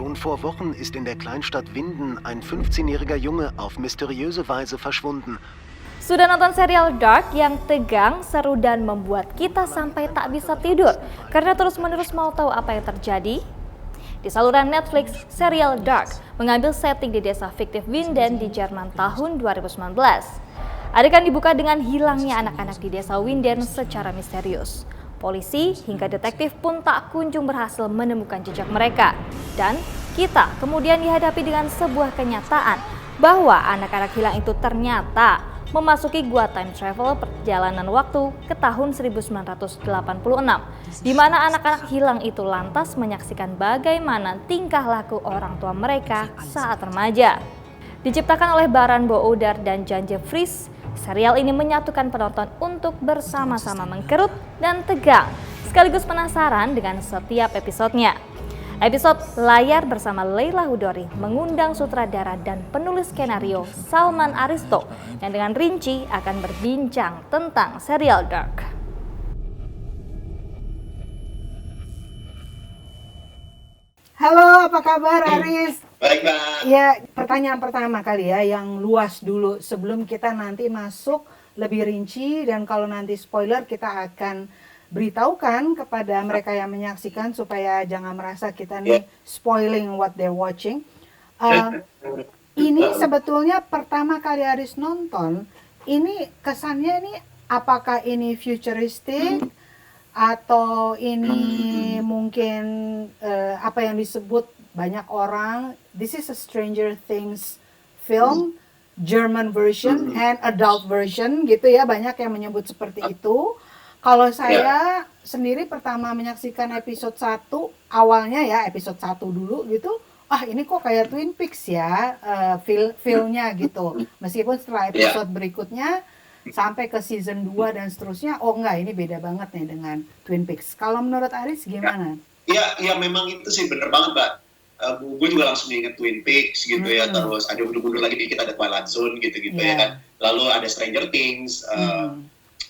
Schon vor Wochen ist in der Kleinstadt Winden ein 15-jähriger Junge auf mysteriöse Weise verschwunden. Sudah nonton serial Dark yang tegang, seru dan membuat kita sampai tak bisa tidur karena terus-menerus mau tahu apa yang terjadi? Di saluran Netflix, serial Dark mengambil setting di desa fiktif Winden di Jerman tahun 2019. Adegan dibuka dengan hilangnya anak-anak di desa Winden secara misterius. Polisi hingga detektif pun tak kunjung berhasil menemukan jejak mereka. Dan kita kemudian dihadapi dengan sebuah kenyataan bahwa anak-anak hilang itu ternyata memasuki gua time travel perjalanan waktu ke tahun 1986, di mana anak-anak hilang itu lantas menyaksikan bagaimana tingkah laku orang tua mereka saat remaja. Diciptakan oleh Baran Boudar dan Jan Jeffries, serial ini menyatukan penonton untuk bersama-sama mengkerut dan tegang, sekaligus penasaran dengan setiap episodenya. Episode Layar bersama Leila Hudori mengundang sutradara dan penulis skenario Salman Aristo yang dengan rinci akan berbincang tentang serial Dark. Halo, apa kabar Aris? Baik, Mbak. Ya, pertanyaan pertama kali ya, yang luas dulu sebelum kita nanti masuk lebih rinci, dan kalau nanti spoiler kita akan beritahukan kepada mereka yang menyaksikan supaya jangan merasa kita nih spoiling what they're watching. Ini sebetulnya pertama kali Aris nonton, ini kesannya nih apakah ini futuristik atau ini mungkin apa yang disebut banyak orang, this is a Stranger Things film, German version and adult version gitu ya, banyak yang menyebut seperti itu. Kalau saya sendiri pertama menyaksikan episode 1, awalnya ya episode 1 dulu gitu, ini kok kayak Twin Peaks ya, feel-nya gitu. Meskipun setelah episode berikutnya sampai ke season 2 dan seterusnya, enggak, ini beda banget nih dengan Twin Peaks. Kalau menurut Aris gimana? Iya, memang itu sih bener banget, Mbak. Gue juga langsung inget Twin Peaks gitu ya, terus ada mundur-mundur lagi dikit ada Twilight Zone gitu-gitu ya kan. Lalu ada Stranger Things,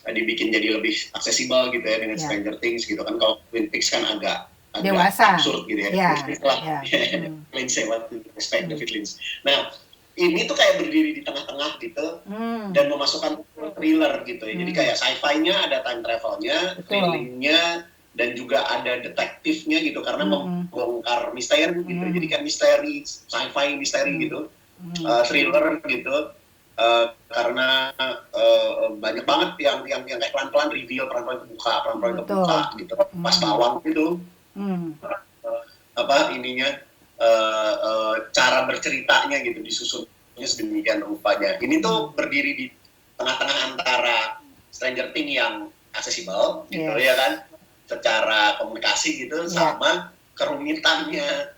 dibikin jadi lebih aksesibel gitu ya dengan Stranger Things gitu kan. Kalau Twin Peaks kan agak dewasa, absurd gitu ya. Lynch waktu David Lynch. Nah, ini tuh kayak berdiri di tengah-tengah gitu dan memasukkan thriller gitu ya. Jadi kayak sci-fi-nya ada time travel-nya, thrilling-nya, dan juga ada detektifnya gitu karena membongkar misteri gitu. Jadi kan misteri, sci-fi misteri gitu, thriller gitu. Karena banyak banget yang kayak pelan-pelan reveal, pelan-pelan kebuka gitu. Pas bawang gitu. Cara berceritanya gitu disusunnya sedemikian rupanya. Ini tuh berdiri di tengah-tengah antara Stranger Things yang aksesibel gitu ya kan, secara komunikasi gitu, sama kerumitannya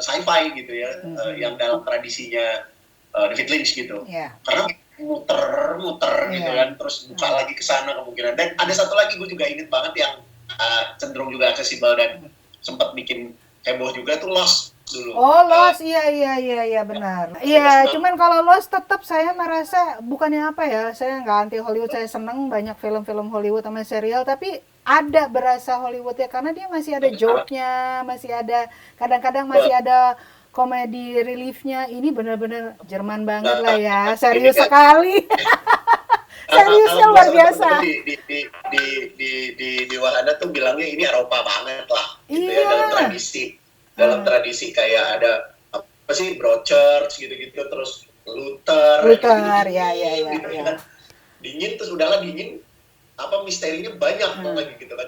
sci-fi gitu ya, yang dalam tradisinya David Lynch gitu. Karena muter gitu kan, terus buka lagi ke sana kemungkinan. Dan ada satu lagi gue juga inget banget yang cenderung juga aksesibel dan sempat bikin heboh juga tuh Lost dulu. Lost, iya benar. Iya, cuman kalau Lost tetap saya merasa bukannya apa ya, saya nggak anti Hollywood, saya seneng banyak film-film Hollywood sama serial, tapi ada berasa Hollywood ya karena dia masih ada joke-nya, masih ada kadang-kadang masih ada komedi reliefnya. Ini benar-benar Jerman banget lah ya, serius sekali. Seriusnya luar biasa. Di wahana tuh bilangnya ini Eropa banget lah gitu ya, dalam tradisi kayak ada apa sih, Broadchurch gitu-gitu, terus Luther ya. Kan dingin, terus udahlah dingin, apa misterinya banyak lagi gitu kan,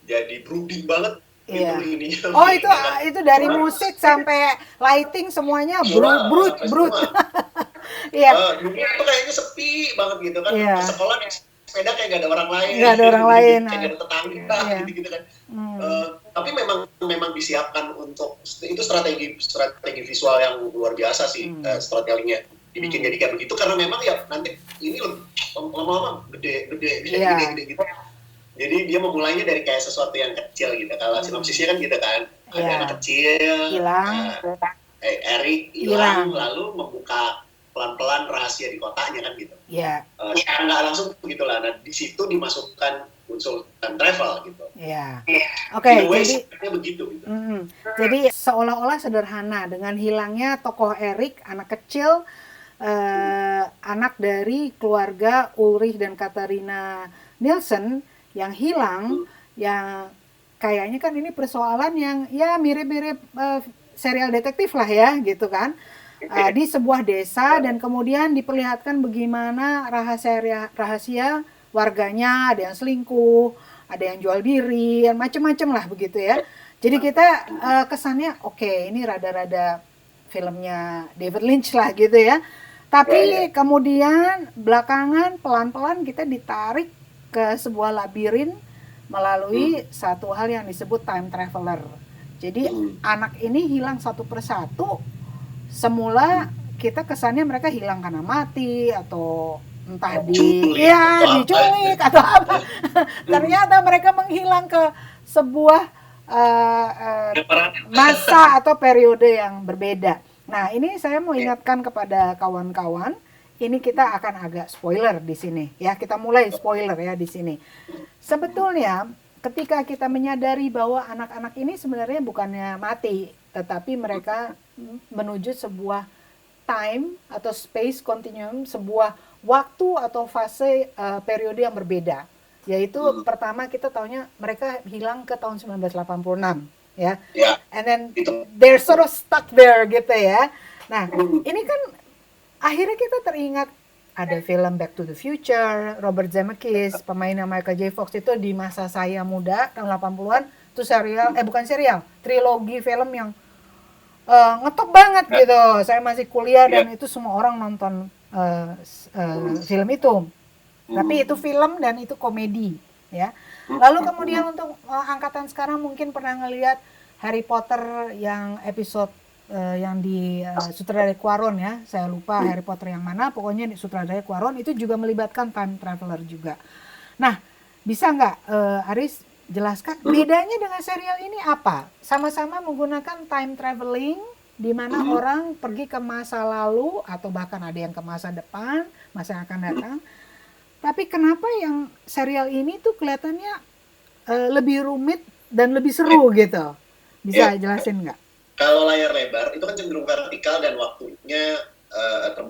jadi brooding banget gitu ininya. Itu dari musik sampai lighting semuanya brut. Dunia tuh kayaknya sepi banget gitu kan. Ke sekolah naik sepeda kayak gak ada orang lain. Kayak gak ada tetangga gitu kan. Tapi memang disiapkan untuk itu strategi visual yang luar biasa sih, storytellingnya dibikin jadi kayak begitu karena memang ya nanti ini lama-lama gede gitu. Jadi dia memulainya dari kayak sesuatu yang kecil gitu. Kalau sinopsisnya kan gitu kan, ada anak kecil, Eric hilang, lalu membuka pelan-pelan rahasia di kotanya kan gitu. Nggak langsung begitulah. Nah di situ dimasukkan unsur time travel gitu. Ya. Oke, jadi sebenarnya begitu. Gitu. Jadi seolah-olah sederhana dengan hilangnya tokoh Eric, anak kecil, anak dari keluarga Ulrich dan Katarina Nielsen yang hilang, yang kayaknya kan ini persoalan yang ya mirip-mirip serial detektif lah ya gitu kan. Di sebuah desa dan kemudian diperlihatkan bagaimana rahasia warganya, ada yang selingkuh, ada yang jual diri, macam-macam lah begitu ya. Jadi kita kesannya oke, ini rada-rada filmnya David Lynch lah gitu ya. Tapi kemudian belakangan pelan-pelan kita ditarik ke sebuah labirin melalui satu hal yang disebut time traveler. Jadi anak ini hilang satu persatu. Semula kita kesannya mereka hilang karena mati atau entah diculik atau apa. Ternyata mereka menghilang ke sebuah masa atau periode yang berbeda. Nah, ini saya mau ingatkan kepada kawan-kawan, ini kita akan agak spoiler di sini ya. Kita mulai spoiler ya di sini. Sebetulnya ketika kita menyadari bahwa anak-anak ini sebenarnya bukannya mati, tetapi mereka menuju sebuah time atau space continuum, sebuah waktu atau fase periode yang berbeda. Yaitu pertama kita taunya mereka hilang ke tahun 1986 ya. And then they're sort of stuck there gitu ya. Nah, ini kan akhirnya kita teringat ada film Back to the Future, Robert Zemeckis, pemainnya Michael J. Fox itu di masa saya muda tahun 80-an, itu trilogi film yang ngetop banget gitu. Saya masih kuliah dan itu semua orang nonton film itu. Tapi itu film dan itu komedi ya. Lalu kemudian untuk angkatan sekarang mungkin pernah ngelihat Harry Potter yang episode yang di sutradaranya Cuaron ya. Saya lupa Harry Potter yang mana, pokoknya di sutradaranya Cuaron itu juga melibatkan time traveler juga. Nah, bisa nggak Aris jelaskan bedanya dengan serial ini apa? Sama-sama menggunakan time traveling di mana orang pergi ke masa lalu atau bahkan ada yang ke masa depan, masa yang akan datang. Tapi kenapa yang serial ini tuh kelihatannya lebih rumit dan lebih seru gitu? Bisa jelasin nggak? Kalau layar lebar itu kan cenderung vertikal dan waktunya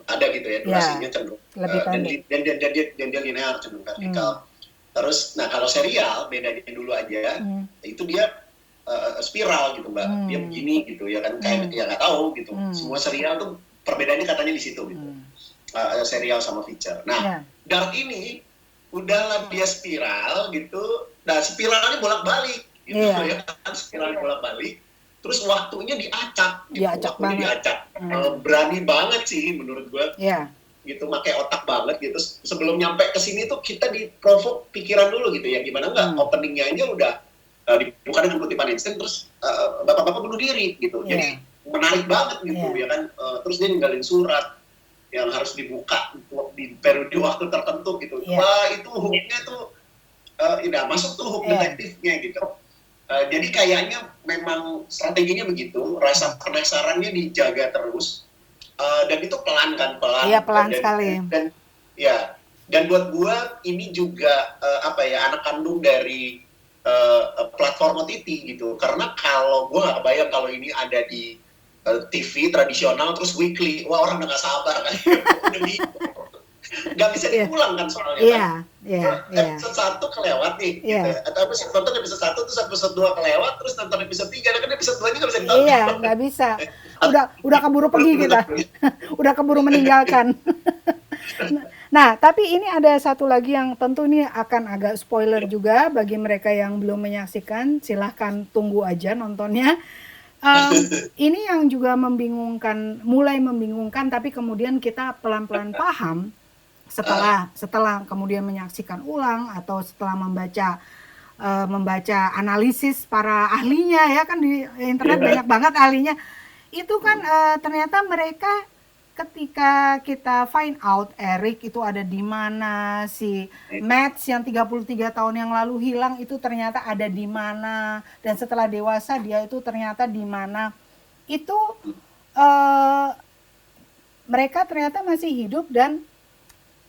ada gitu ya, durasinya cenderung lebih pendek. Dan dia linear, cenderung vertikal. Terus, nah kalau serial bedanya dulu aja, itu dia spiral gitu mbak, dia begini gitu ya kan, kayak ya nggak tahu gitu. Semua serial tuh perbedaannya katanya di situ gitu, serial sama feature. Nah, Dark ini udahlah dia spiral gitu, nah spiralnya bolak-balik gitu ya kan, spiralnya bolak-balik. Terus waktunya diacak, gitu. Berani banget sih menurut gue. Gitu, pakai otak banget gitu. Sebelum nyampe ke sini tuh kita diprovok pikiran dulu gitu ya, gimana enggak openingnya aja udah dibuka dengan kutipan instan, terus bapak-bapak bunuh diri gitu. Jadi menarik banget gitu ya kan. Terus dia ninggalin surat yang harus dibuka di periode waktu tertentu gitu. Wah itu hooknya tuh udah masuk tuh hook detektifnya gitu. Jadi kayaknya memang strateginya begitu, rasa penasarannya dijaga terus. Dan itu pelan sekali. Dan buat gua ini juga anak kandung dari platform OTT gitu. Karena kalau gua nggak kebayang kalau ini ada di TV tradisional terus weekly, wah orang udah nggak sabar kan. Nggak bisa diulang kan soalnya episode 1 kelewat nih gitu. Atau nonton episode 1 terus episode 2 kelewat terus nonton episode 3 kan episode 2 nya nggak bisa ditonton. Nggak bisa, udah keburu pergi kita. Udah keburu meninggalkan. Nah, tapi ini ada satu lagi yang tentu ini akan agak spoiler juga bagi mereka yang belum menyaksikan, silahkan tunggu aja nontonnya. Ini yang juga mulai membingungkan, tapi kemudian kita pelan-pelan paham setelah kemudian menyaksikan ulang atau setelah membaca analisis para ahlinya ya kan, di internet banyak banget ahlinya. Itu kan ternyata mereka ketika kita find out Eric itu ada di mana, si Matt yang 33 tahun yang lalu hilang itu ternyata ada di mana, dan setelah dewasa dia itu ternyata di mana. Itu mereka ternyata masih hidup dan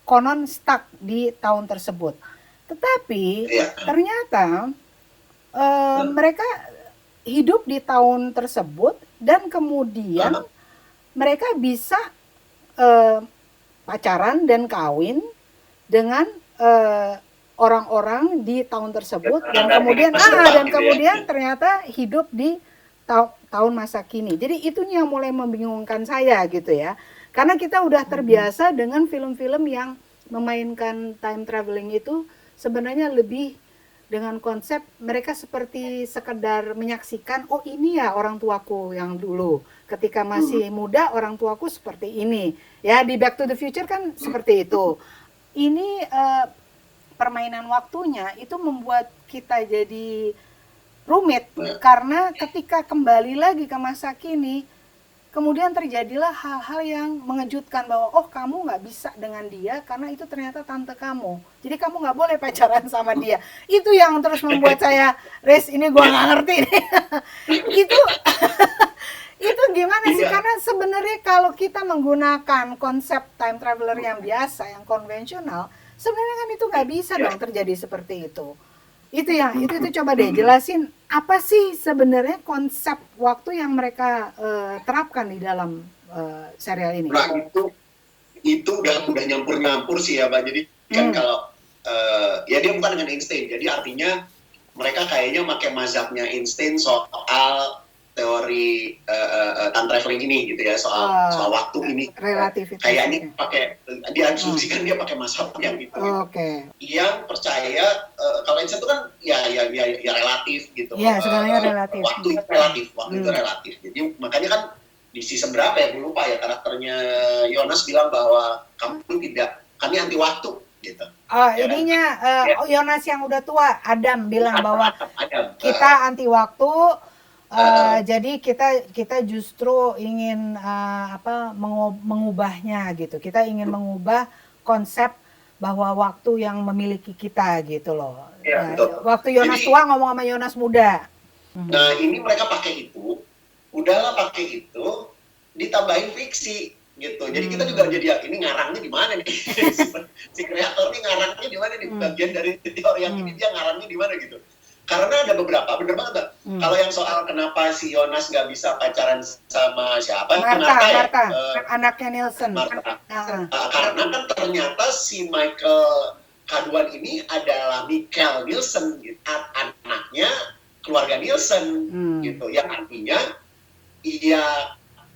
konon stuck di tahun tersebut. Tetapi Iya. ternyata mereka hidup di tahun tersebut dan kemudian mereka bisa pacaran dan kawin dengan orang-orang di tahun tersebut dan kemudian ternyata hidup di tahun masa kini. Jadi itu yang mulai membingungkan saya gitu ya. Karena kita udah terbiasa dengan film-film yang memainkan time traveling itu sebenarnya lebih dengan konsep mereka seperti sekedar menyaksikan, oh ini ya orang tuaku yang dulu ketika masih muda, orang tuaku seperti ini ya. Di Back to the Future kan seperti itu. Ini permainan waktunya itu membuat kita jadi rumit karena ketika kembali lagi ke masa kini kemudian terjadilah hal-hal yang mengejutkan bahwa oh kamu nggak bisa dengan dia karena itu ternyata tante kamu, jadi kamu nggak boleh pacaran sama dia. Itu yang terus membuat saya ini gua nggak ngerti itu itu gimana sih, karena sebenarnya kalau kita menggunakan konsep time traveler yang biasa yang konvensional sebenarnya kan itu nggak bisa dong terjadi seperti itu. Itu coba deh jelasin apa sih sebenarnya konsep waktu yang mereka terapkan di dalam serial ini. Nah itu udah nyampur sih ya Pak. Jadi kan kalau ya dia bukan dengan Einstein. Jadi artinya mereka kayaknya pakai mazhabnya Einstein soal teori time traveling ini gitu ya, soal waktu ini. Relativitas. Kayaknya pakai dia asumsikan dia pakai mazhab yang itu. Oke. Yang percaya kalau Einstein itu kan ya relatif gitu. Iya, segalanya relatif. Waktu itu relatif. Jadi makanya kan di season berapa ya, gue lupa ya, karakternya Jonas bilang bahwa kami anti waktu gitu. Oh, ya ininya Jonas yang udah tua, Adam bilang bahwa kita anti waktu. Jadi kita justru ingin mengubahnya gitu. Kita ingin mengubah konsep bahwa waktu yang memiliki kita gitu loh. Ya, waktu Jonas tua ngomong sama Jonas muda. Nah ini mereka pakai itu, udahlah pakai itu, ditambahin fiksi gitu. Jadi kita juga jadi ini ngarangnya di mana nih? si kreator ini ngarangnya di mana nih? Bagian dari teori yang ini dia ngarangnya di mana gitu. Karena ada beberapa, bener banget Mbak. Kalau yang soal kenapa si Jonas nggak bisa pacaran sama siapa? Martha, anaknya Nielsen. Karena kan ternyata si Michael Kaduan ini adalah Michael Nielsen, gitu. Anaknya keluarga Nielsen, gitu. Yang artinya,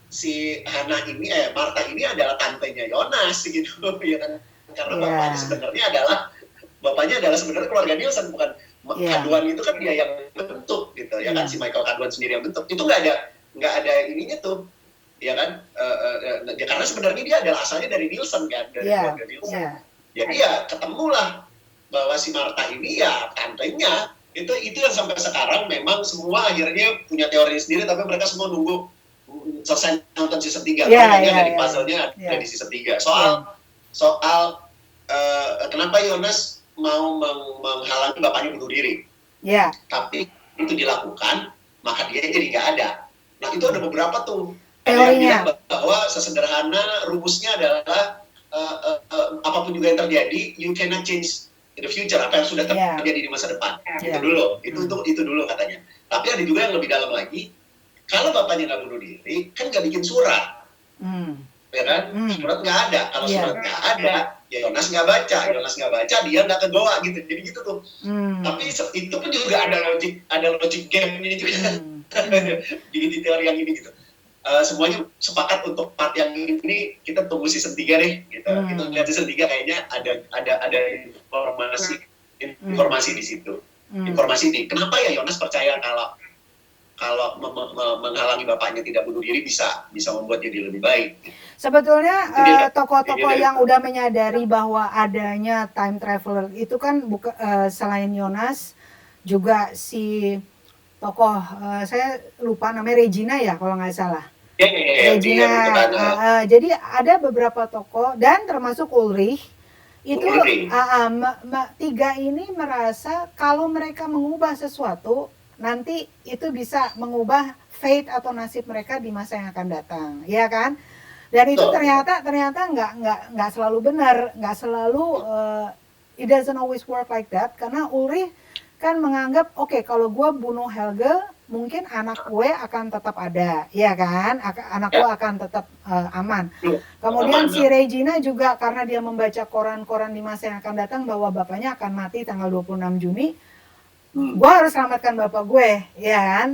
si Hannah ini, Martha ini adalah tantenya Jonas, gitu. Ya kan? Karena bapaknya adalah sebenarnya keluarga Nielsen, bukan. Kaduan itu kan dia yang bentuk gitu ya kan, si Michael Kaduan sendiri yang bentuk. Itu nggak ada ininya tuh ya kan, karena sebenarnya dia adalah asalnya dari Nielsen kan, dari keluarga Nielsen. Jadi ya ketemulah bahwa si Martha ini ya tantenya. Itu yang sampai sekarang memang semua akhirnya punya teori sendiri, tapi mereka semua nunggu selesai nonton season 3 karena dari puzzle-nya ada di season 3 soal kenapa Jonas mau menghalangi bapaknya bunuh diri. Tapi itu dilakukan, maka dia jadi nggak ada. Nah itu ada beberapa tuh teorinya bahwa sesederhana rumusnya adalah apapun juga yang terjadi, you cannot change in the future, apa yang sudah terjadi di masa depan. Itu dulu katanya. Tapi ada juga yang lebih dalam lagi, kalau bapaknya nggak bunuh diri, kan nggak bikin surat. Ya kan? Surat nggak ada. Kalau surat nggak ada, Jonas nggak baca, dia nggak ke goa gitu. Jadi gitu tuh. Tapi itu pun juga ada logic game-nya juga. Jadi di teori yang ini gitu. Semuanya sepakat untuk part yang ini kita tunggu season 3 deh gitu. Kita lihat season 3 kayaknya ada informasi di situ. Informasi di kenapa ya Jonas percaya kalau menghalangi bapaknya tidak bunuh diri bisa membuat jadi lebih baik. Sebetulnya tokoh-tokoh yang udah menyadari bahwa adanya time traveler itu kan selain Jonas juga si tokoh saya lupa namanya Regina ya kalau nggak salah. Regina. Jadi ada beberapa tokoh dan termasuk Ulrich itu tiga ini merasa kalau mereka mengubah sesuatu nanti itu bisa mengubah fate atau nasib mereka di masa yang akan datang, ya kan? Dan itu ternyata nggak selalu benar, nggak selalu it doesn't always work like that, karena Ulrich kan menganggap oke, kalau gue bunuh Helge mungkin anak gue akan tetap ada, ya kan, anak gue akan tetap aman. Kemudian si Regina juga karena dia membaca koran-koran di masa yang akan datang bahwa bapaknya akan mati tanggal 26 Juni, gue harus selamatkan bapak gue, ya kan.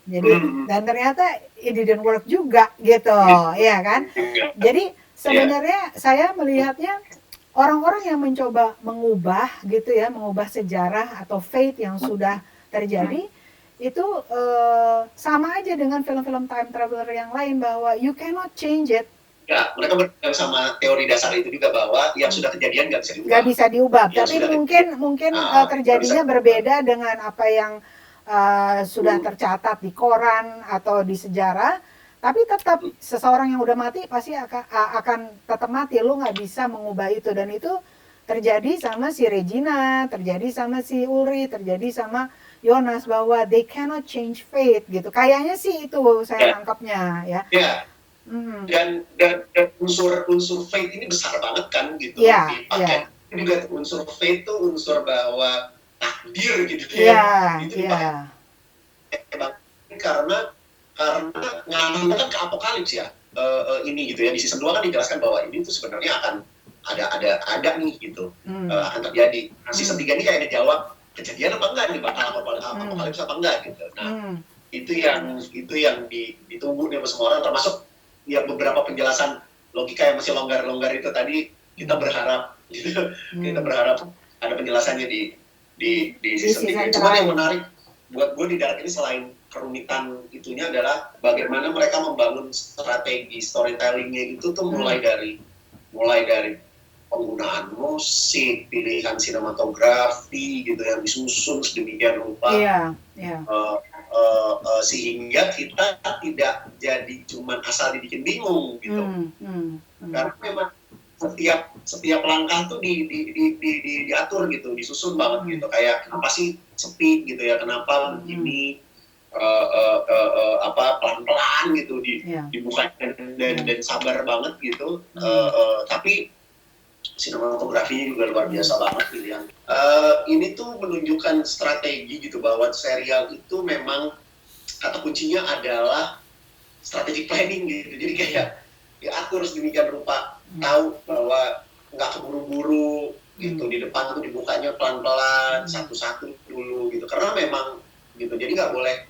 Jadi dan ternyata it didn't work juga gitu, ya kan. Jadi sebenarnya saya melihatnya orang-orang yang mencoba mengubah gitu ya, mengubah sejarah atau fate yang sudah terjadi itu sama aja dengan film-film time traveler yang lain, bahwa you cannot change it. Ya, mereka berpegang sama teori dasar itu juga, bahwa yang sudah kejadian nggak bisa diubah. Nggak bisa diubah, Yang tapi sudah mungkin terjadinya berbeda dengan apa yang sudah tercatat di koran atau di sejarah, tapi tetap seseorang yang udah mati pasti akan tetap mati. Lu nggak bisa mengubah itu, dan itu terjadi sama si Regina, terjadi sama si Ulrich, terjadi sama Jonas, bahwa they cannot change fate gitu. Kayaknya sih itu saya tangkapnya ya. Ya. Dan unsur fate ini besar banget kan gitu. Dipakai juga unsur fate itu unsur bahwa takdir gitu ya. Itu karena ngalihnya kan ke apokalips ya. Ini gitu ya, di season 2 kan dijelaskan bahwa ini tuh sebenarnya akan ada nih gitu, akan terjadi. Nah, season 3 ini kayak ngejawab kejadian apa enggak nih, bakal apokalips apa enggak gitu. Nah, itu yang ditunggu nih semua orang, termasuk ya beberapa penjelasan logika yang masih longgar itu tadi. Kita berharap gitu. Kita berharap ada penjelasannya di season 3. Cuman yang menarik buat gue di Dark ini, selain kerumitan itunya, adalah bagaimana mereka membangun strategi storytellingnya itu tuh mulai dari penggunaan musik, pilihan sinematografi gitu yang disusun sedemikian rupa, sehingga kita tidak jadi cuman asal dibikin bingung gitu. Karena memang setiap langkah tuh diatur gitu, disusun banget gitu. Kayak kenapa sih sepi gitu ya, kenapa begini, pelan-pelan gitu dibuka dan sabar banget gitu. Tapi sinematografinya juga luar biasa banget pilihan. Ini tuh menunjukkan strategi gitu, bahwa serial itu memang kata kuncinya adalah strategic planning gitu. Jadi kayak diatur sedemikian rupa, tahu bahwa nggak keburu-buru gitu, di depan tuh dibukanya pelan-pelan, satu-satu dulu gitu, karena memang gitu. Jadi nggak boleh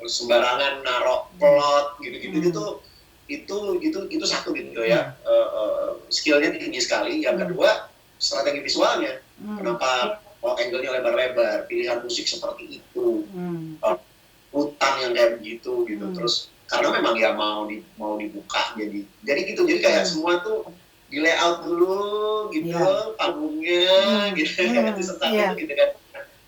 sembarangan narok plot gitu-gitu. Itu satu gitu ya, skillnya tinggi sekali. Yang kedua, strategi visualnya. Kenapa angle-nya lebar-lebar, pilihan musik seperti itu, hutan yang kayak begitu gitu. Terus karena memang ya mau dibuka jadi gitu. Jadi kayak semua tuh di layout dulu gitu, panggungnya gitu, season 1 gitu kan.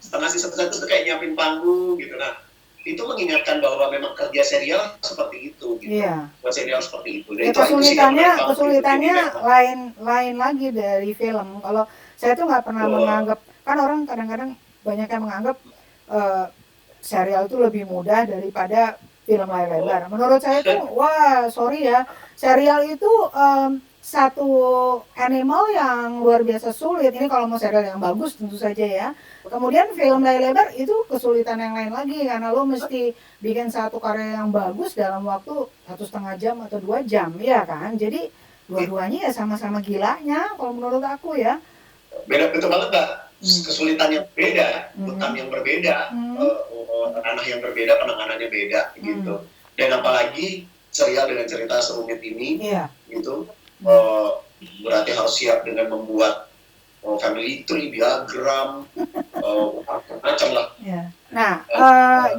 Setengah season 1 tuh kayak nyiapin panggung gitu. Nah, itu mengingatkan bahwa memang kerja serial seperti itu gitu. Buat serial seperti itu. Dan kesulitannya lain lagi dari film. Kalau saya tuh nggak pernah menganggap, kan orang kadang-kadang banyak yang menganggap serial itu lebih mudah daripada film layar lebar. Menurut saya tuh, sorry ya, serial itu satu animal yang luar biasa sulit. Ini kalau mau serial yang bagus tentu saja ya. Kemudian film layar lebar itu kesulitan yang lain lagi, karena lo mesti bikin satu karya yang bagus dalam waktu 1,5 jam atau 2 jam, ya kan? Jadi dua-duanya ya sama-sama gilanya kalau menurut aku ya. Beda betul banget Mbak. Kesulitan yang beda, hutan yang berbeda, ranah yang berbeda, penanganannya beda gitu. Dan apalagi serial dengan cerita serumit ini gitu. Berarti harus siap dengan membuat family tree, diagram, macam lah. Nah,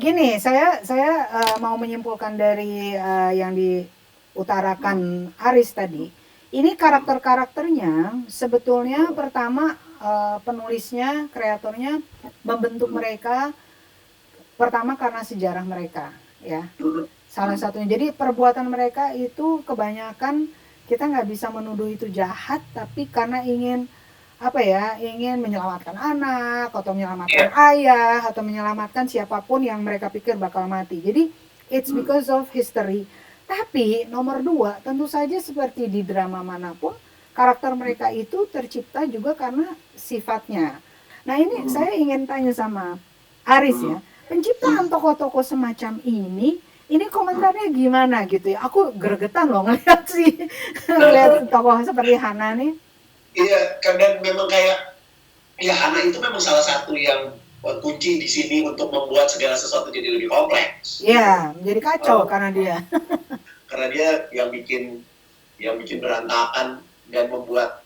gini, saya mau menyimpulkan dari yang diutarakan Aris tadi. Ini karakter-karakternya sebetulnya pertama penulisnya, kreatornya membentuk mereka pertama karena sejarah mereka, ya. Salah satunya. Jadi perbuatan mereka itu kebanyakan kita nggak bisa menuduh itu jahat, tapi karena ingin menyelamatkan anak, atau menyelamatkan ayah, atau menyelamatkan siapapun yang mereka pikir bakal mati. Jadi it's because of history. Tapi nomor 2, tentu saja seperti di drama manapun, karakter mereka itu tercipta juga karena sifatnya. Nah ini saya ingin tanya sama Aris ya, penciptaan tokoh-tokoh semacam ini komentarnya gimana gitu ya? Aku gregetan loh ngeliat sih, ngeliat tokoh seperti Hana nih. Iya, kadang memang kayak ya Hana itu memang salah satu yang kunci di sini untuk membuat segala sesuatu jadi lebih kompleks. Iya, menjadi kacau karena dia. Karena dia yang bikin berantakan dan membuat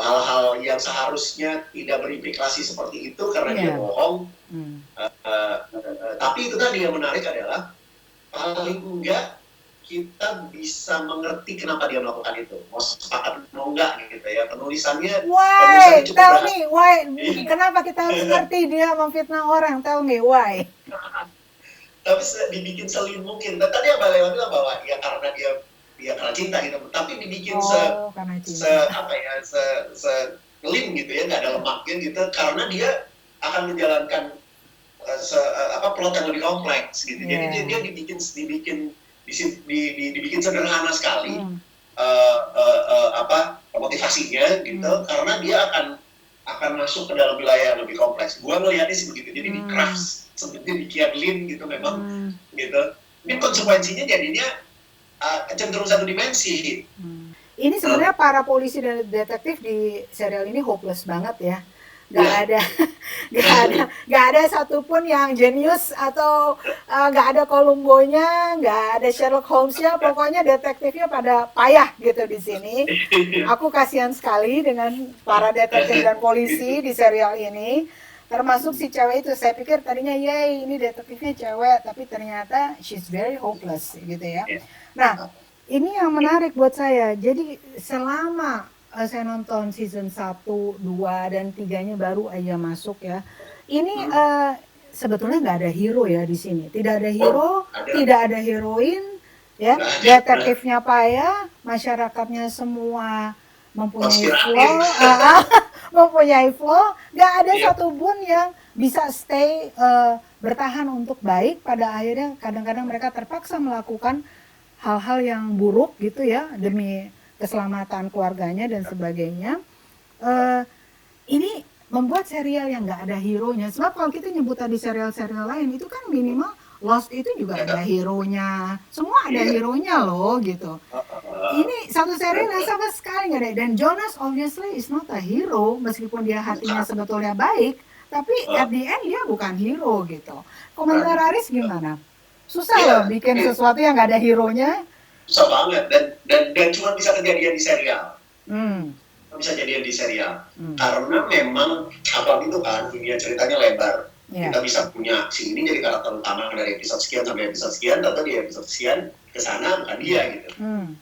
hal-hal yang seharusnya tidak berimplikasi seperti itu karena dia bohong. Tapi itu tadi yang menarik adalah paling enggak kita bisa mengerti kenapa dia melakukan itu. Mau sepakat mau enggak gitu ya. Penulisannya cukup tell me why. Kenapa kita harus ngerti dia memfitnah orang? Tell me why. Tapi dibikin selin mungkin. Dan tadi yang Mbak Lewa bilang bahwa ya karena dia karena cinta gitu. Tapi dibikin lin gitu ya, nggak ada lemaknya gitu. Karena dia akan menjalankan plot yang lebih kompleks gitu. Jadi dia dibikin sederhana sekali motivasinya gitu, karena dia akan masuk ke dalam wilayah yang lebih kompleks. Gua ngelihatnya sih begitu. Jadi di craft sedemikian lean gitu memang gitu. Ini konsekuensinya jadinya cenderung satu dimensi. Ini sebenarnya para polisi dan detektif di serial ini hopeless banget ya. Gak ada satupun yang jenius atau gak ada Columbo-nya, gak ada Sherlock Holmes-nya, pokoknya detektifnya pada payah gitu di sini. Aku kasihan sekali dengan para detektif dan polisi di serial ini, termasuk si cewek itu. Saya pikir tadinya ini detektifnya cewek, tapi ternyata she's very hopeless gitu ya. Nah, ini yang menarik buat saya. Jadi selama saya nonton season 1, 2, dan 3-nya baru aja masuk ya. Ini sebetulnya nggak ada hero ya di sini. Tidak ada hero, tidak ada heroin, ya. Detektifnya payah, masyarakatnya semua mempunyai flaw, Nggak ada satupun yang bisa stay bertahan untuk baik. Pada akhirnya kadang-kadang mereka terpaksa melakukan hal-hal yang buruk gitu ya demi keselamatan keluarganya dan sebagainya. Ini membuat serial yang nggak ada hero-nya. Sebab kalau kita nyebut tadi serial-serial lain itu kan minimal Lost itu juga ada hero-nya. Semua ada hero-nya loh gitu. Ini satu serial yang sama sekali nggak ada. Dan Jonas obviously is not a hero meskipun dia hatinya sebetulnya baik. Tapi at the end dia bukan hero gitu. Komentar Aris gimana? Susah loh bikin sesuatu yang nggak ada hero-nya. Susah banget dan cuma bisa kejadian di serial. Bisa kejadian di serial karena memang apa itu kan dunia ceritanya lebar. Kita bisa punya si ini jadi karakter utama dari episode sekian sampai episode sekian, atau di episode sekian ke sana bukan dia gitu.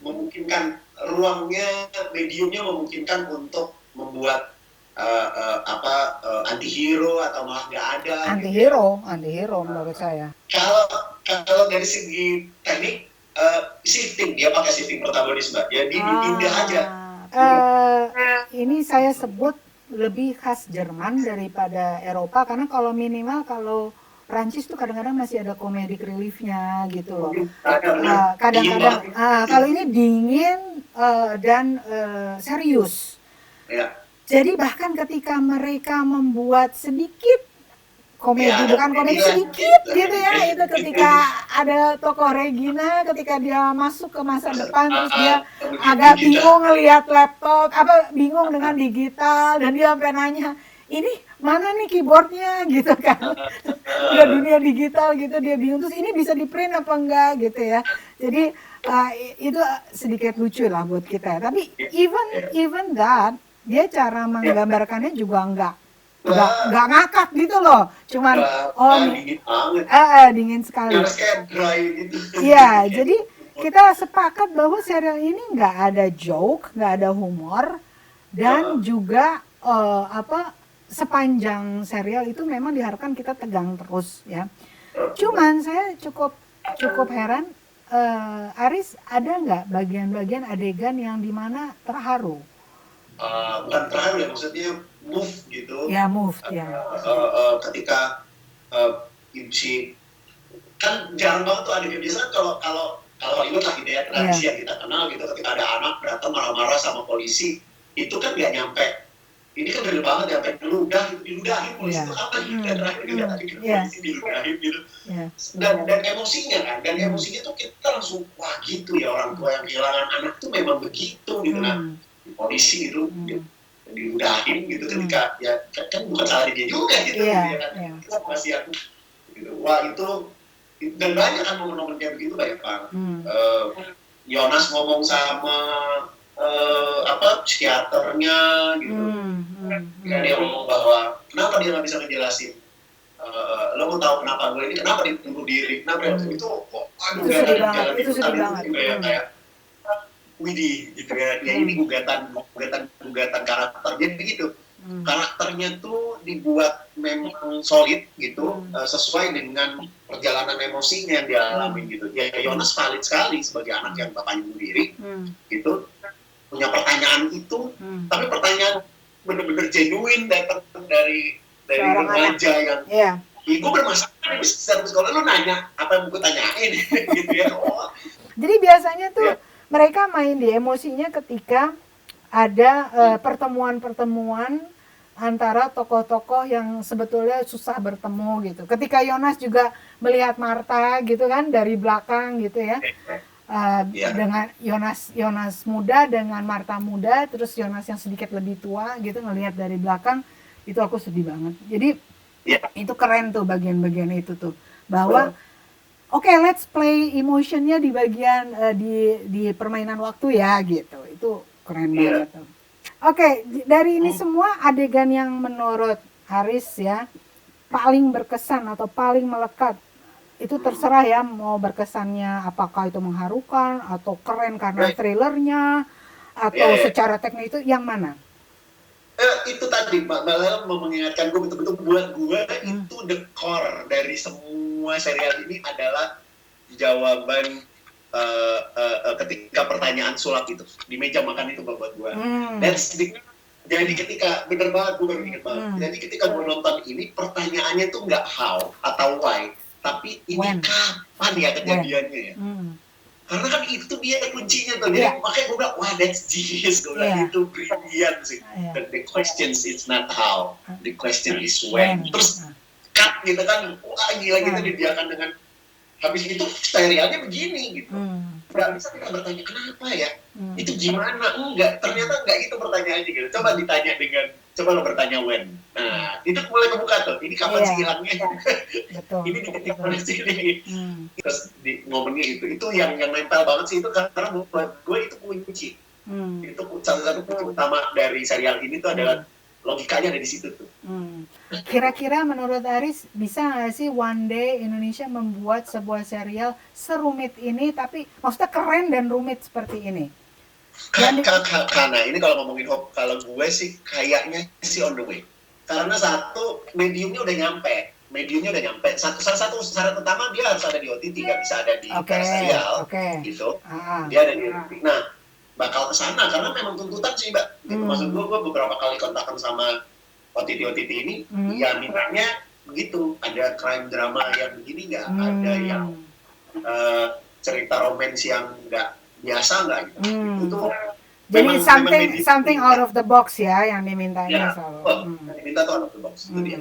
Memungkinkan ruangnya, mediumnya memungkinkan untuk membuat anti-hero atau malah nggak ada. Anti-hero menurut saya. Kalau dari segi teknik shifting, dia pakai shifting protagonis Mbak. Jadi dipindah aja. Ini saya sebut lebih khas Jerman daripada Eropa, karena kalau Prancis tuh kadang-kadang masih ada comedic reliefnya gitu loh. Kadang-kadang kalau ini dingin dan serius. Jadi bahkan ketika mereka membuat sedikit komedi, bukan komedi sedikit gitu ya, itu ketika ada tokoh Regina, ketika dia masuk ke masa depan terus dia agak bingung ngelihat laptop, bingung dengan digital, dan dia sampai nanya, ini mana nih keyboardnya gitu kan. Udah dunia digital gitu, dia bingung, terus ini bisa di print apa enggak gitu ya. Jadi itu sedikit lucu lah buat kita. Tapi even that, dia cara menggambarkannya juga enggak ngakak gitu loh, cuman dingin banget, dingin sekali. Iya, jadi kita sepakat bahwa serial ini nggak ada joke, nggak ada humor, dan juga sepanjang serial itu memang diharapkan kita tegang terus ya. Cuman saya cukup heran, Aris, ada nggak bagian-bagian adegan yang dimana terharu? Bukan terharu ya, maksudnya move gitu. Ya move ya. Ketika si kan jarang banget tuh adegan, biasanya kalau Hollywood lagi deh tradisi yang kita kenal gitu, ketika ada anak datang marah-marah sama polisi, itu kan nggak nyampe. Ini kan real banget ya, sampai diludahin polisi itu apa gitu, dan terakhir kita tadi polisi diludahin gitu. Dan emosinya kan, dan emosinya tuh kita langsung wah gitu ya, orang tua yang kehilangan anak tuh memang begitu gitu. Nah, polisi gitu diludahin gitu ketika ya kan bukan salah dia juga gitu, ya kan. Kita masih yang gitu. Wah itu, dan banyak kan momen-momen kayak begitu banyak banget. Yonas ngomong sama psikiaternya gitu. Ya, dia ngomong bahwa kenapa dia nggak bisa ngejelasin, lo mau tahu kenapa gue ini, kenapa dia bunuh diri, kenapa dia itu aduh itu sedih banget kayak widih gitu ya. Ya ini gugatan karakter. Jadi begitu. Karakternya tuh dibuat memang solid gitu, sesuai dengan perjalanan emosinya yang dia alami gitu. Ya Yonas valid sekali sebagai anak yang bapaknya bunuh diri gitu, punya pertanyaan itu, tapi pertanyaan bener-bener genuine datang dari remaja yang gue bermasalah di sekolah, lu nanya apa yang gue tanyain gitu ya. Jadi biasanya tuh mereka main di emosinya ketika ada pertemuan-pertemuan antara tokoh-tokoh yang sebetulnya susah bertemu gitu. Ketika Yonas juga melihat Martha gitu kan dari belakang gitu ya. Dengan Yonas muda dengan Martha muda, terus Yonas yang sedikit lebih tua gitu ngelihat dari belakang, itu aku sedih banget. Jadi itu keren tuh bagian-bagian itu tuh, bahwa oke, let's play emotionnya di bagian di permainan waktu ya gitu. Itu keren banget tuh. Oke, dari ini semua adegan yang menurut Aris ya paling berkesan atau paling melekat, itu terserah ya, mau berkesannya apakah itu mengharukan atau keren karena thrillernya atau secara teknik, itu yang mana? Itu tadi Mbak Lela mau mengingatkan gue betul-betul, buat gue itu the core dari semua serial ini adalah jawaban ketika pertanyaan sulap itu di meja makan itu buat gue. Jadi ketika bener banget, gue baru ingat banget. Jadi ketika gue nonton ini, pertanyaannya tuh nggak how atau why, tapi ini kapan ya kejadiannya ya. Karena kan itu dia kuncinya tuh. Jadi makanya gue bilang, wah that's genius. Gue bilang itu brilliant sih. The question is not how, the question is when. Terus cut gitu kan, wah gila gitu dibiarkan dengan, habis itu serialnya begini gitu. Nggak bisa kita bertanya kenapa ya, itu gimana, ternyata enggak itu pertanyaannya gitu. Coba ditanya dengan, coba lo bertanya when. Nah itu mulai kebuka tuh, ini kapan sih hilangnya. Ini diketik mana sih ini. Terus di momennya itu yang nempel banget sih itu, karena buat gue itu kunci. Itu salah satu kunci utama dari serial ini tuh adalah logikanya ada di situ tuh. Kira-kira menurut Aris bisa nggak sih one day Indonesia membuat sebuah serial serumit ini, tapi maksudnya keren dan rumit seperti ini? Karena ini kalau ngomongin hope, kalau gue sih kayaknya sih on the way. Karena satu, mediumnya udah nyampe. Salah satu syarat utama dia harus ada di OTT, nggak bisa ada di serial gitu. Dia ada di OTT. Nah, bakal kesana karena memang tuntutan sih Mbak. Gitu. Maksud gue beberapa kali kontakan sama OTT ini, ya mintanya begitu. Ada crime drama yang begini nggak, ada yang cerita romance yang nggak biasa nggak gitu. Itu jadi something out of the box ya yang dimintanya. Diminta tuh out of the box. Itu dia.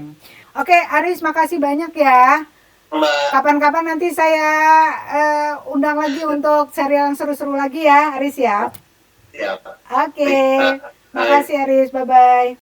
Oke, Aris, makasih banyak ya. Kapan-kapan nanti saya undang lagi untuk serial yang seru-seru lagi ya, Aris ya. Ya. Oke. Makasih Aris, bye-bye.